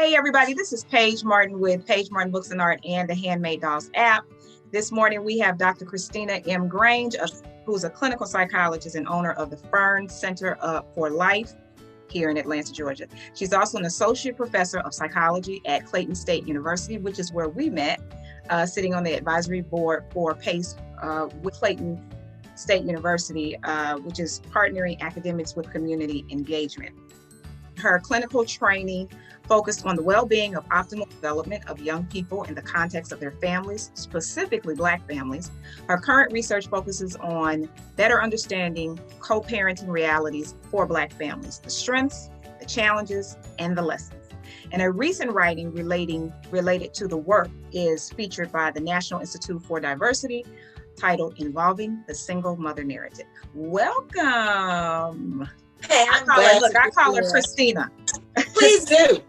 Hey everybody, this is Paige Martin with Paige Martin Books and Art and the Handmade Dolls app. This morning we have Dr. Christina M. Grange, who's a clinical psychologist and owner of the Fern Center for Life here in Atlanta, Georgia. She's also an associate professor of psychology at Clayton State University, which is where we met, sitting on the advisory board for PACE with Clayton State University, which is partnering academics with community engagement. Her clinical training focused on the well-being of optimal development of young people in the context of their families, specifically Black families. Her current research focuses on better understanding co-parenting realities for Black families, the strengths, the challenges, and the lessons. And a recent writing related to the work is featured by the National Institute for Diversity, titled Involving the Single Mother Narrative. Welcome. Hey, I call her Christina. Please do.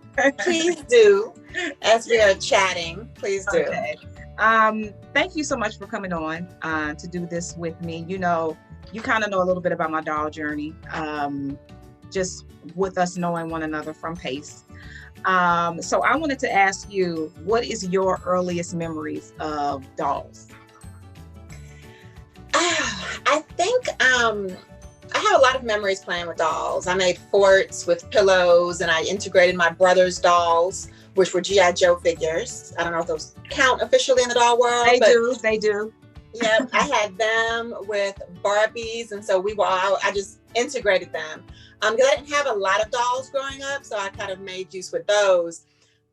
Please do. As we are chatting, please do. Okay. Thank you so much for coming on to do this with me. You know, you kind of know a little bit about my doll journey, just with us knowing one another from PACE. So I wanted to ask you, what is your earliest memories of dolls? I think I have a lot of memories playing with dolls. I made forts with pillows, and I integrated my brother's dolls, which were G.I. Joe figures. I don't know if those count officially in the doll world. They do. Yeah, I had them with Barbies, and so I just integrated them. Because I didn't have a lot of dolls growing up, so I kind of made use with those.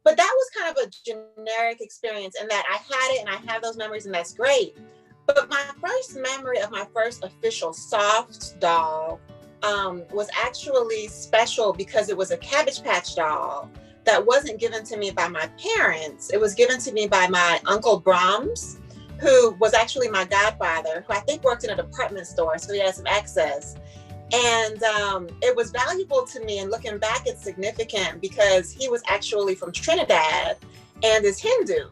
But that was kind of a generic experience in that I had it, and I have those memories, and that's great. But my first memory of my first official soft doll was actually special because it was a Cabbage Patch doll that wasn't given to me by my parents. It was given to me by my Uncle Brahms, who was actually my godfather, who I think worked in a department store, so he had some access. And it was valuable to me, and looking back, it's significant because he was actually from Trinidad and is Hindu.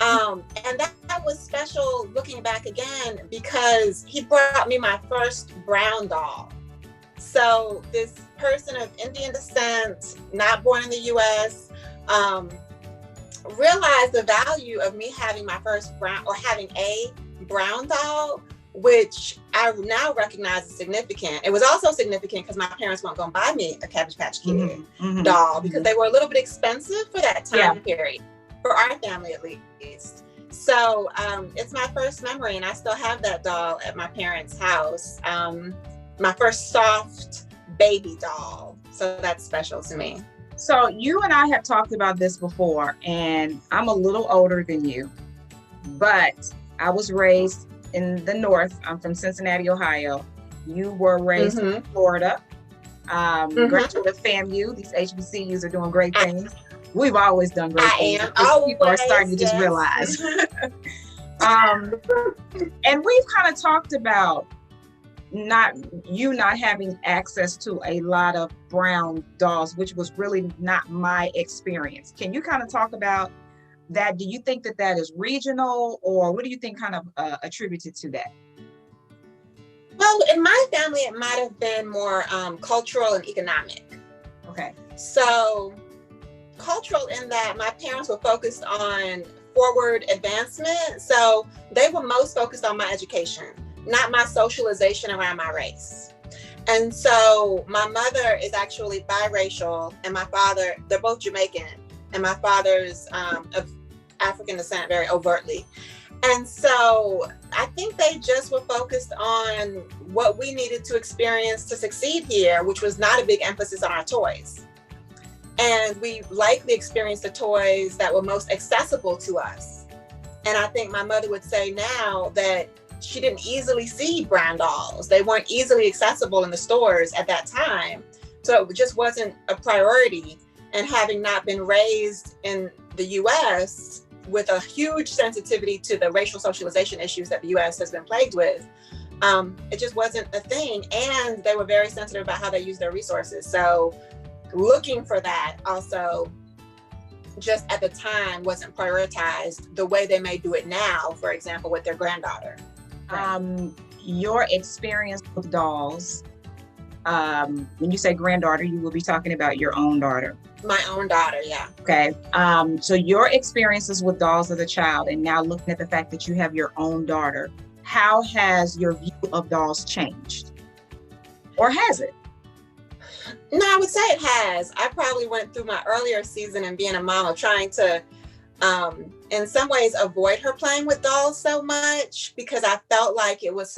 And that was special looking back again because he brought me my first brown doll. So this person of Indian descent, not born in the US, realized the value of me having my first having a brown doll, which I now recognize as significant. It was also significant because my parents weren't going to buy me a Cabbage Patch Kid doll because they were a little bit expensive for that time period. For our family, at least. So it's my first memory, and I still have that doll at my parents' house. My first soft baby doll. So that's special to me. So you and I have talked about this before, and I'm a little older than you, but I was raised in the North. I'm from Cincinnati, Ohio. You were raised in Florida. Graduate of FAMU. These HBCUs are doing great things. We've always done great things. People are starting to just realize. And we've kind of talked about not having access to a lot of brown dolls, which was really not my experience. Can you kind of talk about that? Do you think that is regional, or what do you think kind of attributed to that? Well, in my family, it might have been more cultural and economic. Okay. So cultural in that my parents were focused on forward advancement. So they were most focused on my education, not my socialization around my race. And so my mother is actually biracial, and my father, they're both Jamaican, and my father's of African descent very overtly. And so I think they just were focused on what we needed to experience to succeed here, which was not a big emphasis on our toys. And we likely experienced the toys that were most accessible to us. And I think my mother would say now that she didn't easily see brown dolls. They weren't easily accessible in the stores at that time. So it just wasn't a priority. And having not been raised in the US with a huge sensitivity to the racial socialization issues that the US has been plagued with, it just wasn't a thing. And they were very sensitive about how they use their resources. So looking for that also just at the time wasn't prioritized the way they may do it now, for example, with their granddaughter. Your experience with dolls, when you say granddaughter, you will be talking about your own daughter. My own daughter, yeah. Okay. So your experiences with dolls as a child, and now looking at the fact that you have your own daughter, how has your view of dolls changed? Or has it? No, I would say it has. I probably went through my earlier season in being a mom of trying to, in some ways, avoid her playing with dolls so much because I felt like it was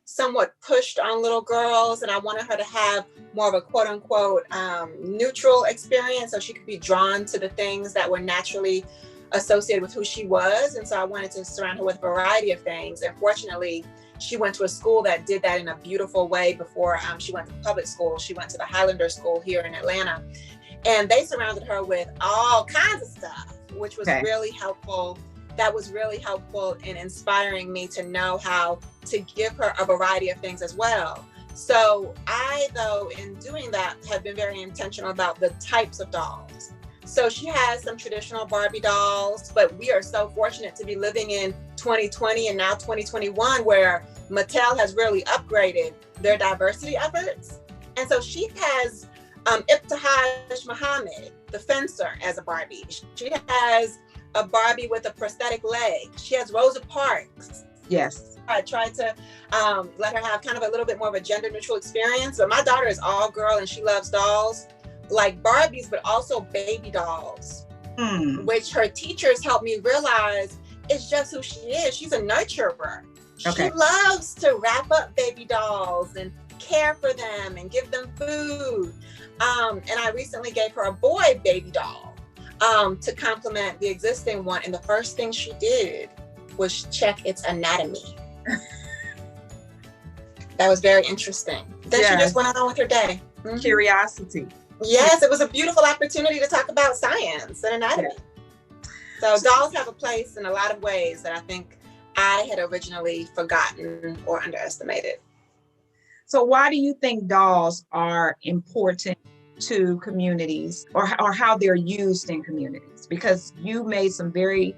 somewhat pushed on little girls, and I wanted her to have more of a quote unquote neutral experience so she could be drawn to the things that were naturally associated with who she was. And so I wanted to surround her with a variety of things. And fortunately, she went to a school that did that in a beautiful way before she went to public school. She went to the Highlander School here in Atlanta, and they surrounded her with all kinds of stuff, which was really helpful. That was really helpful in inspiring me to know how to give her a variety of things as well. So I, though, in doing that, have been very intentional about the types of dolls. So she has some traditional Barbie dolls, but we are so fortunate to be living in 2020 and now 2021, where Mattel has really upgraded their diversity efforts. And so she has Ibtihaj Muhammad, the fencer, as a Barbie. She has a Barbie with a prosthetic leg. She has Rosa Parks. Yes. I tried to let her have kind of a little bit more of a gender neutral experience. But my daughter is all girl and she loves dolls, like Barbies, but also baby dolls, which her teachers helped me realize is just who she is. She's a nurturer. She loves to wrap up baby dolls and care for them and give them food. And I recently gave her a boy baby doll to complement the existing one. And the first thing she did was check its anatomy. That was very interesting. Then she just went on with her day. Curiosity. Yes, it was a beautiful opportunity to talk about science and anatomy. So dolls have a place in a lot of ways that I think I had originally forgotten or underestimated. So why do you think dolls are important to communities, or how they're used in communities? Because you made some very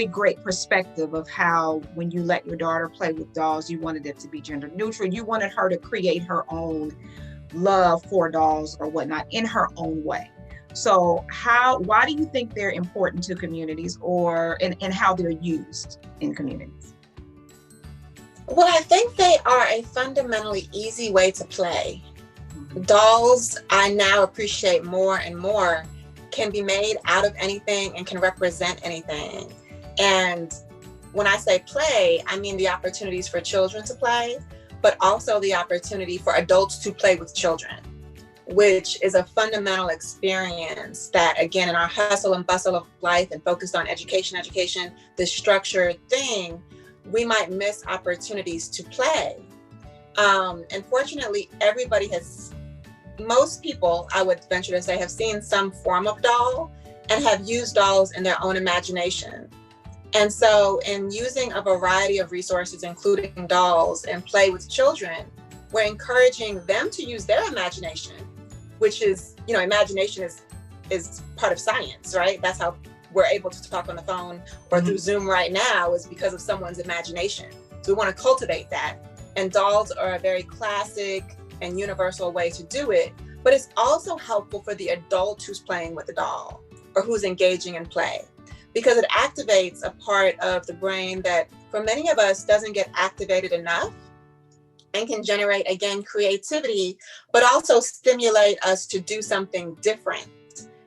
great perspective of how when you let your daughter play with dolls, you wanted it to be gender neutral. You wanted her to create her own love for dolls or whatnot in her own way. So why do you think they're important to communities, and how they're used in communities? Well, I think they are a fundamentally easy way to play. Dolls, I now appreciate more and more, can be made out of anything and can represent anything. And when I say play, I mean the opportunities for children to play, but also the opportunity for adults to play with children, which is a fundamental experience that, again, in our hustle and bustle of life and focused on education, this structured thing, we might miss opportunities to play. And fortunately, most people, I would venture to say, have seen some form of doll and have used dolls in their own imagination. And so in using a variety of resources, including dolls and play with children, we're encouraging them to use their imagination, which is, imagination is part of science, right? That's how we're able to talk on the phone or through Zoom right now, is because of someone's imagination. So we want to cultivate that. And dolls are a very classic and universal way to do it, but it's also helpful for the adult who's playing with the doll or who's engaging in play, because it activates a part of the brain that for many of us doesn't get activated enough and can generate, again, creativity, but also stimulate us to do something different.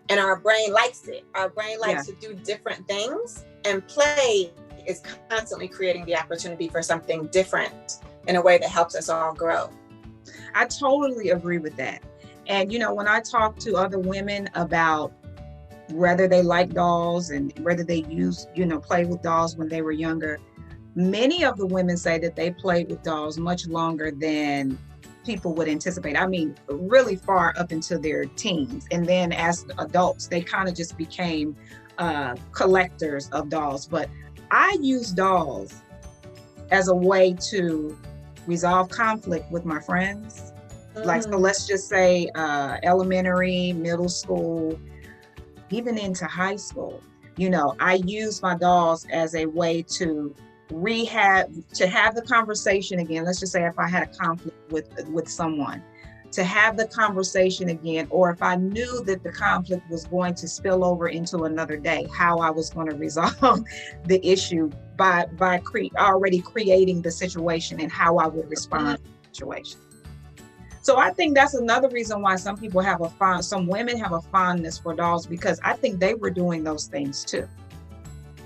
And our brain likes it. Our brain likes to do different things, and play is constantly creating the opportunity for something different in a way that helps us all grow. I totally agree with that. And, when I talk to other women about whether they like dolls and whether they play with dolls when they were younger, many of the women say that they played with dolls much longer than people would anticipate. I mean, really far up into their teens. And then as adults, they kind of just became collectors of dolls. But I use dolls as a way to resolve conflict with my friends. Like, so let's just say elementary, middle school, even into high school. I use my dolls as a way to have the conversation again. Let's just say if I had a conflict with someone, to have the conversation again, or if I knew that the conflict was going to spill over into another day, how I was going to resolve the issue by already creating the situation and how I would respond to the situation. So I think that's another reason why some people have some women have a fondness for dolls, because I think they were doing those things too.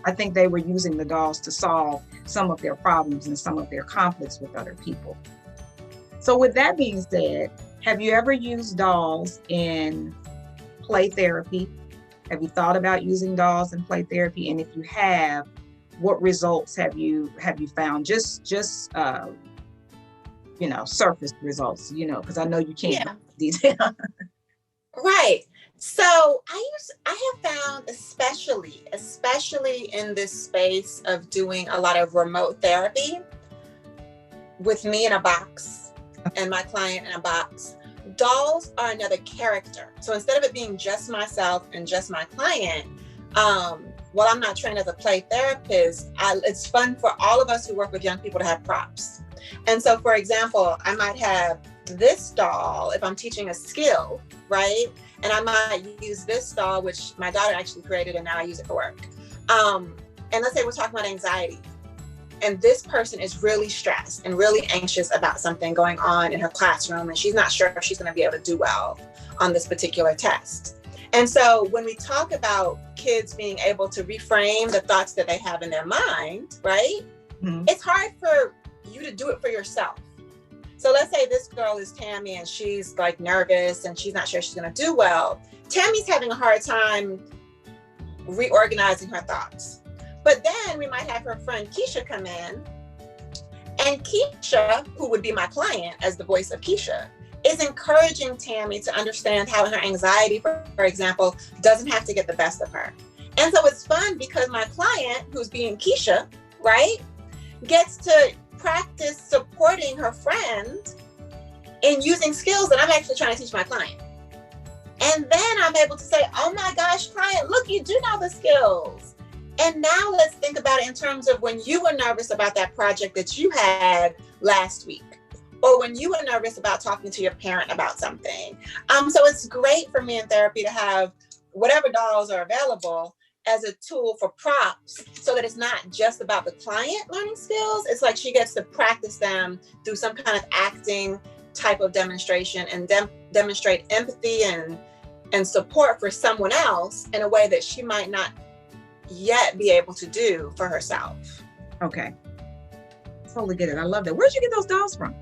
I think they were using the dolls to solve some of their problems and some of their conflicts with other people. So with that being said, have you ever used dolls in play therapy? Have you thought about using dolls in play therapy? And if you have, what results have you found? Just surface results, because I know you can't detail. Right. So I have found, especially in this space of doing a lot of remote therapy with me in a box and my client in a box, dolls are another character. So instead of it being just myself and just my client, while I'm not trained as a play therapist, it's fun for all of us who work with young people to have props. And so, for example, I might have this doll if I'm teaching a skill, right? And I might use this doll, which my daughter actually created, and now I use it for work. And let's say we're talking about anxiety. And this person is really stressed and really anxious about something going on in her classroom, and she's not sure if she's going to be able to do well on this particular test. And so when we talk about kids being able to reframe the thoughts that they have in their mind, right? Mm-hmm. It's hard for you to do it for yourself. So let's say this girl is Tammy and she's like nervous and she's not sure she's going to do well. Tammy's having a hard time reorganizing her thoughts. But then we might have her friend Keisha come in, and Keisha, who would be my client as the voice of Keisha, is encouraging Tammy to understand how her anxiety, for example, doesn't have to get the best of her. And so it's fun because my client, who's being Keisha, right, gets to practice supporting her friend in using skills that I'm actually trying to teach my client. And then I'm able to say, oh my gosh, client, look, you do know the skills. And now let's think about it in terms of when you were nervous about that project that you had last week, or when you were nervous about talking to your parent about something. So it's great for me in therapy to have whatever dolls are available as a tool for props, so that it's not just about the client learning skills. It's like she gets to practice them through some kind of acting type of demonstration and demonstrate empathy and support for someone else in a way that she might not yet be able to do for herself. Okay. Totally get it. I love that. Where'd you get those dolls from?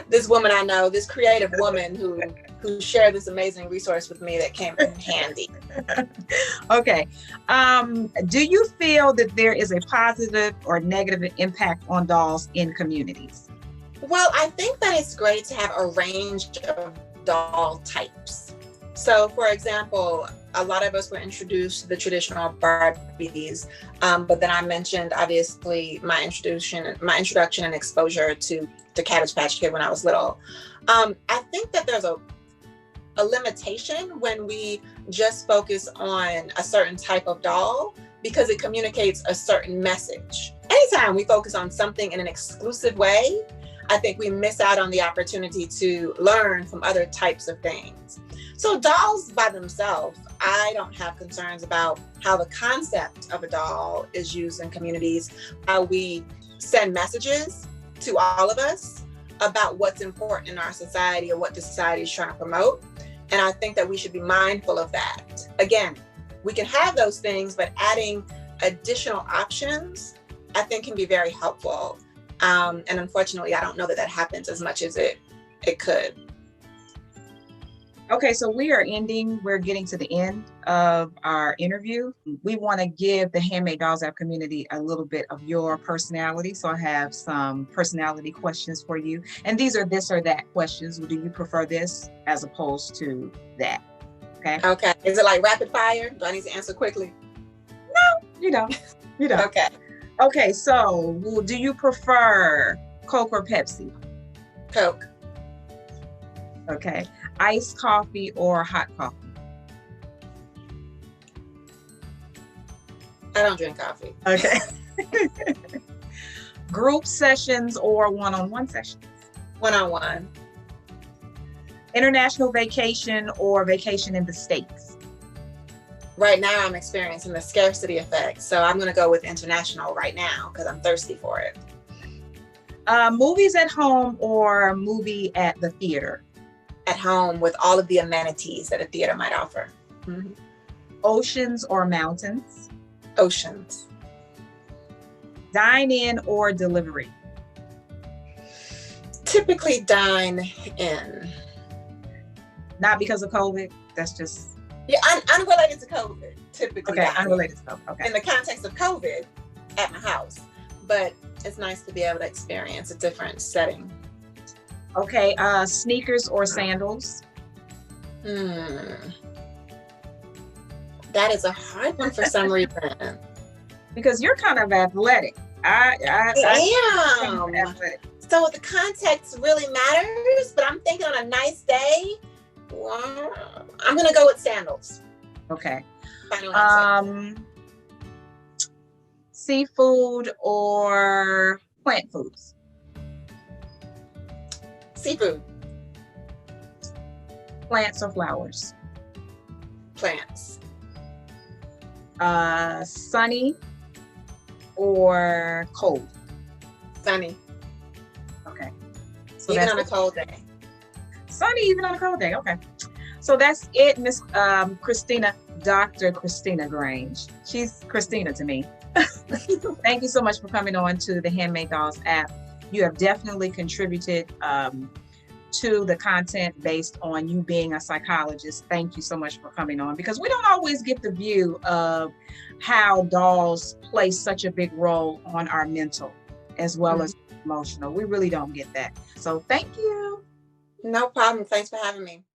This woman I know, this creative woman who shared this amazing resource with me that came in handy. Okay. Do you feel that there is a positive or negative impact on dolls in communities? Well, I think that it's great to have a range of doll types. So, for example, a lot of us were introduced to the traditional Barbies, but then I mentioned, obviously, my introduction and exposure to the Cabbage Patch Kid when I was little. I think that there's a limitation when we just focus on a certain type of doll, because it communicates a certain message. Anytime we focus on something in an exclusive way, I think we miss out on the opportunity to learn from other types of things. So dolls by themselves, I don't have concerns about how the concept of a doll is used in communities, how we send messages to all of us about what's important in our society or what the society is trying to promote. And I think that we should be mindful of that. Again, we can have those things, but adding additional options, I think, can be very helpful. And unfortunately, I don't know that happens as much as it could. Okay, so we're getting to the end of our interview. We want to give the Handmade Dolls app community a little bit of your personality. So I have some personality questions for you. And these are this or that questions. Do you prefer this as opposed to that? Okay. Okay. Is it like rapid fire? Do I need to answer quickly? No, you don't. You don't. Okay. Okay, so do you prefer Coke or Pepsi? Coke. Okay. Iced coffee or hot coffee? I don't drink coffee. Okay. Group sessions or one-on-one sessions? One-on-one. International vacation or vacation in the States? Right now, I'm experiencing the scarcity effect. So I'm going to go with international right now because I'm thirsty for it. Movies at home or movie at the theater? At home with all of the amenities that a theater might offer. Mm-hmm. Oceans or mountains? Oceans. Dine in or delivery? Typically dine in. Not because of COVID? That's just... Yeah, unrelated to COVID. Typically okay, unrelated to COVID. Okay. In the context of COVID, at my house. But it's nice to be able to experience a different setting. Okay, sneakers or sandals? That is a hard one for some reason. Because you're kind of athletic. I am. Athletic. So the context really matters, but I'm thinking on a nice day, I'm going to go with sandals. Okay. Seafood or plant foods? Seafood. Plants or flowers? Plants. Sunny or cold? Sunny. Okay. So even on a cold day. Sunny even on a cold day. Okay. So that's it, Miss Christina, Dr. Christina Grange. She's Christina to me. Thank you so much for coming on to the Handmade Dolls app. You have definitely contributed to the content based on you being a psychologist. Thank you so much for coming on, because we don't always get the view of how dolls play such a big role on our mental as well as emotional. We really don't get that. So thank you. No problem. Thanks for having me.